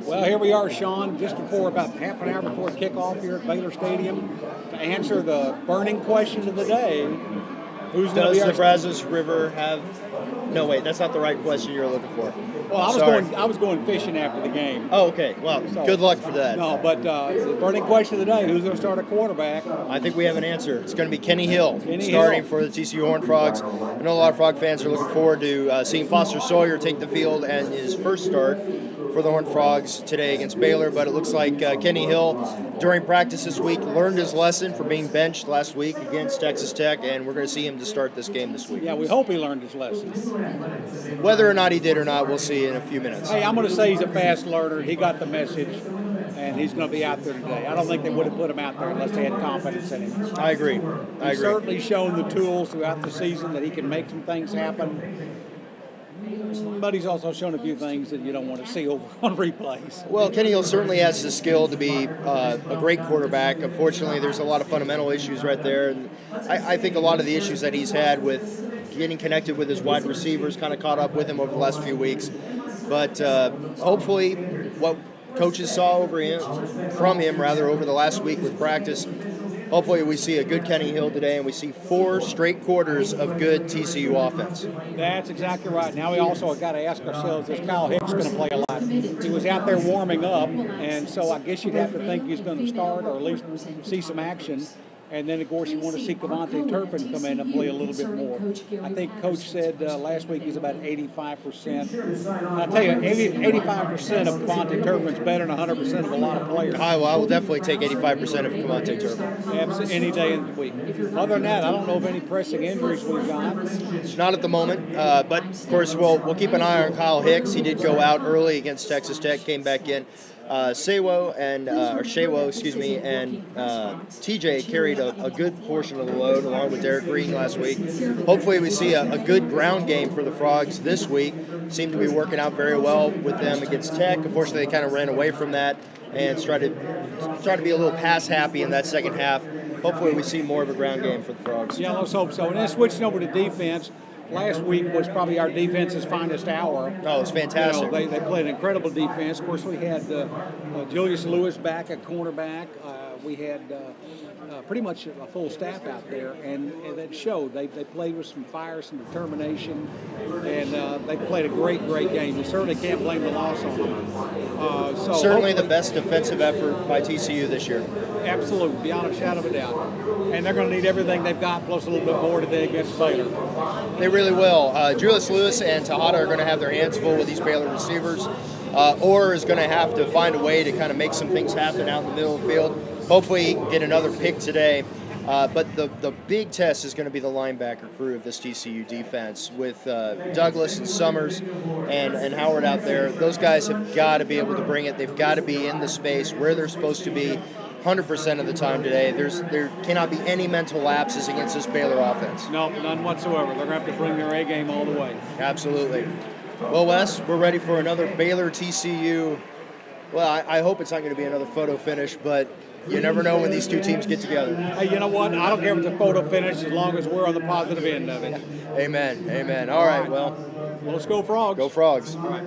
Well, here we are, Sean, just before about half an hour before kickoff here at Baylor Stadium to answer the burning question of the day. Who's going to be Does our the Brazos River have... No, wait, that's not the right question you're looking for. Well, I was going fishing after the game. Oh, okay. Well, good luck for that. No, but the burning question of the day, who's going to start at quarterback? I think we have an answer. It's going to be Kenny Hill starting for the TCU Horned Frogs. I know a lot of Frog fans are looking forward to seeing Foster Sawyer take the field and his first start for the Horned Frogs today against Baylor, but it looks like Kenny Hill, during practice this week, learned his lesson from being benched last week against Texas Tech, and we're going to see him to start this game this week. Yeah, we hope he learned his lesson. Whether or not he did or not, we'll see in a few minutes. Hey, I'm going to say he's a fast learner. He got the message, and he's going to be out there today. I don't think they would have put him out there unless they had confidence in him. I agree. He's certainly shown the tools throughout the season that he can make some things happen. But he's also shown a few things that you don't want to see over on replays. Well, Kenny Hill certainly has the skill to be a great quarterback. Unfortunately, there's a lot of fundamental issues right there. And I think a lot of the issues that he's had with getting connected with his wide receivers kind of caught up with him over the last few weeks. But hopefully what coaches saw from him over the last week with practice, hopefully we see a good Kenny Hill today and we see 4 straight quarters of good TCU offense. That's exactly right. Now we also got to ask ourselves, is Kyle Hicks going to play a lot? He was out there warming up, and so I guess you'd have to think he's going to start or at least see some action. And then, of course, you want to see Kevontae Turpin come in and play a little bit more. I think Coach said last week he's about 85%. I'll tell you, 85% of Kevontae Turpin's better than 100% of a lot of players. I will definitely take 85% of Kevontae Turpin. Absolutely, any day of the week. Other than that, I don't know of any pressing injuries we've got. Not at the moment, but, of course, we'll keep an eye on Kyle Hicks. He did go out early against Texas Tech, came back in. Shawo and TJ carried a good portion of the load along with Derek Green last week. Hopefully we see a good ground game for the Frogs this week. Seemed to be working out very well with them against Tech. Unfortunately, they kind of ran away from that and tried to be a little pass happy in that second half. Hopefully we see more of a ground game for the Frogs. Yeah, let's hope so. And then switching over to defense. Last week was probably our defense's finest hour. Oh, it's fantastic. You know, they played an incredible defense. Of course, we had Julius Lewis back at cornerback. We had pretty much a full staff out there, and that showed. They played with some fire, some determination, and they played a great game. You certainly can't blame the loss on them. Certainly the best defensive effort by TCU this year. Absolutely, beyond a shadow of a doubt. And they're going to need everything they've got, plus a little bit more today against Baylor. They really will. Julius Lewis and Tejada are going to have their hands full with these Baylor receivers. Orr is going to have to find a way to kind of make some things happen out in the middle of the field. Hopefully he can get another pick today. But the big test is going to be the linebacker crew of this TCU defense with Douglas and Summers and Howard out there. Those guys have got to be able to bring it. They've got to be in the space where they're supposed to be 100% of the time today. There cannot be any mental lapses against this Baylor offense. No, none whatsoever. They're going to have to bring their A game all the way. Absolutely. Well, Wes, we're ready for another Baylor TCU. Well, I hope it's not going to be another photo finish, but you never know when these two teams get together. Hey, you know what? I don't care if it's a photo finish as long as we're on the positive end of it. Amen. Amen. All right, well, let's go Frogs. Go Frogs. All right.